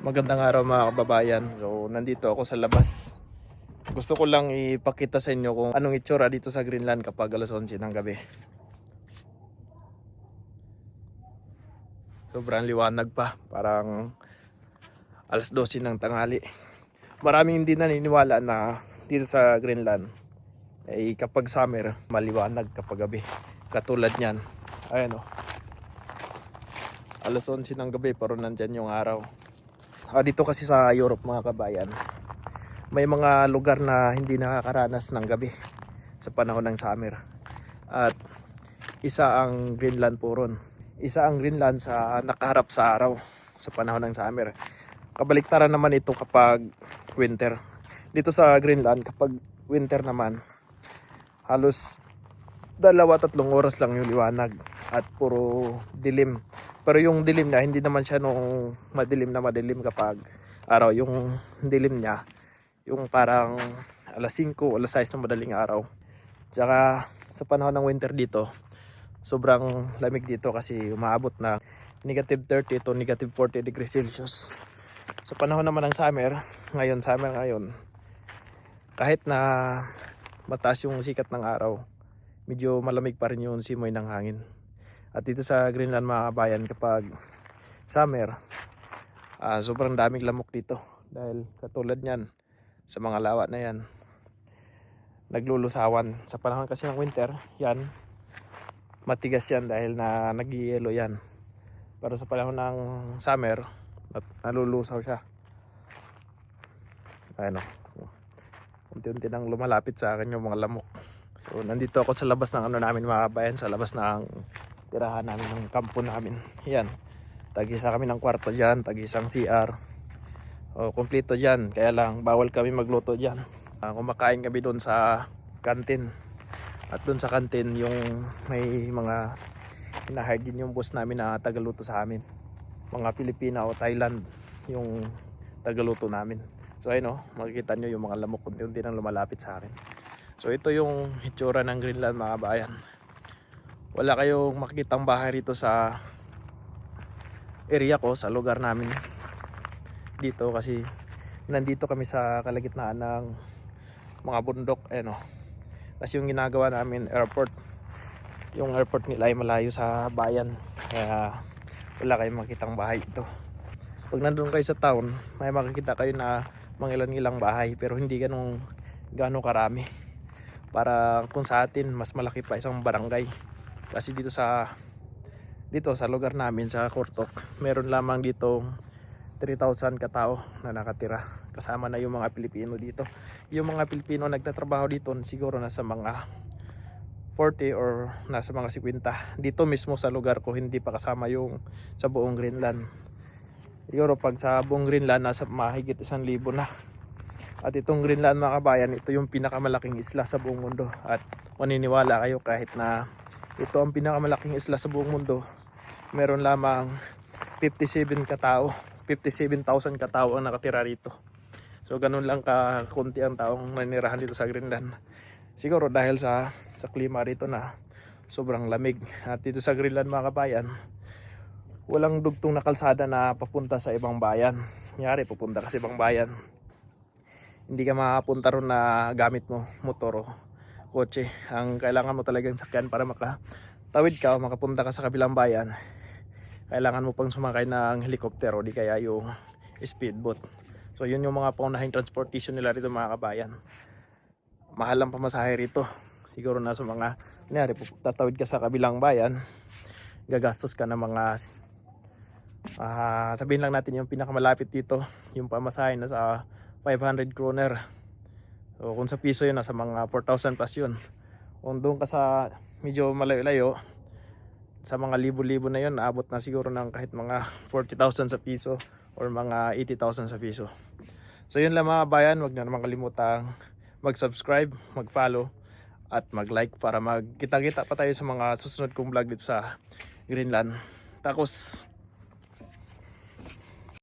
Magandang araw mga kababayan. So nandito ako sa labas. Gusto ko lang ipakita sa inyo kung anong itsura dito sa Greenland kapag alas 11 ng gabi. Sobrang liwanag pa, parang alas 12 ng tanghali. Maraming hindi naniniwala na dito sa Greenland ay kapag summer maliwanag kapag gabi. Katulad niyan. Ayan o. Alas 11 ng gabi pero nandyan yung araw. Dito kasi sa Europe mga kabayan, may mga lugar na hindi nakakaranas ng gabi sa panahon ng summer. At isa ang Greenland po ron. Isa ang Greenland sa nakaharap sa araw sa panahon ng summer. Kabaliktaran naman ito kapag winter. Dito sa Greenland kapag winter naman, halos 2-3 oras lang yung liwanag at puro dilim. Pero yung dilim niya, hindi naman siya nung madilim na madilim kapag araw. Yung dilim niya, yung parang alas 5 o alas 6 ng madaling araw. Tsaka sa panahon ng winter dito, sobrang lamig dito kasi umaabot na -30 to -40 degrees Celsius. Sa panahon naman ng summer ngayon, kahit na mataas yung sikat ng araw, medyo malamig pa rin yung simoy ng hangin. At dito sa Greenland mga kabayan, kapag summer, sobrang daming lamok dito. Dahil katulad niyan, sa mga lawa na yan, naglulusawan. Sa panahon kasi ng winter, yan, matigas yan dahil na nag-yelo yan. Pero sa panahon ng summer, nalulusaw siya. Ayan o. Unti-unti nang lumalapit sa akin yung mga lamok. So nandito ako sa labas ng namin mga kabayan, sa labas ng tirahan namin, ng kampo namin. Yan, tag-isa kami ng kwarto dyan, tag-isang CR. Kompleto dyan, kaya lang bawal kami magluto dyan. Kumakain kami doon sa kantin. At doon sa kantin yung may mga hinahire din yung boss namin na tagaluto sa amin. Mga Pilipina o Thailand yung tagaluto namin. So ayun o, makikita nyo yung mga lamok unti-unti nang lumalapit sa akin. So ito yung hitsura ng Greenland mga bayan. Wala kayong makikitang bahay rito sa area ko, sa lugar namin dito, kasi nandito kami sa kalagitnaan ng mga bundok. Ayan o. Kasi yung ginagawa namin airport, yung airport nila ay malayo sa bayan, kaya wala kayong makitang bahay dito. Pag nandun kayo sa town, may makikita kayo na mga ilang bahay, pero hindi ganong karami. Para kung sa atin, mas malaki pa isang barangay. Kasi dito sa lugar namin sa Kortok, meron lamang dito 3,000 katao na nakatira. Kasama na yung mga Pilipino dito. Yung mga Pilipino nagtatrabaho dito siguro nasa mga 40 or nasa mga 50. Dito mismo sa lugar ko, hindi pa kasama yung sa buong Greenland. Siguro pag sa buong Greenland, nasa mahigit 1,000 na. At itong Greenland mga kabayan, ito yung pinakamalaking isla sa buong mundo. At maniniwala kayo, kahit na ito ang pinakamalaking isla sa buong mundo, meron lamang 57,000 katao ang nakatira rito. So ganun lang kakunti ang taong nanirahan dito sa Greenland. Siguro dahil sa klima rito na sobrang lamig. At dito sa Greenland mga kabayan, walang dugtong na kalsada na papunta sa ibang bayan. Kunyari pupunta ka sa ibang bayan, hindi ka makapunta ron na gamit mo motor o kotse. Ang kailangan mo talagang sakyan para makatawid ka o makapunta ka sa kabilang bayan, kailangan mo pang sumakay ng helicopter o di kaya yung speedboat. So yun yung mga paunahing transportation nila rito mga kabayan. Mahal ang pamasahe rito. Siguro nasa mga, kunyari tatawid ka sa kabilang bayan, gagastos ka ng mga sabihin lang natin yung pinakamalapit dito, yung pamasahe na sa 500 kroner. So kung sa piso yun, nasa mga 4,000 plus yun. Kung doon ka sa medyo malayo-layo, sa mga libo-libo na yun, naabot na siguro ng kahit mga 40,000 sa piso or mga 80,000 sa piso. So yun lang mga bayan, wag na naman kalimutang mag-subscribe, mag-follow at mag-like para magkita-kita pa tayo sa mga susunod kong vlog dito sa Greenland. Tapos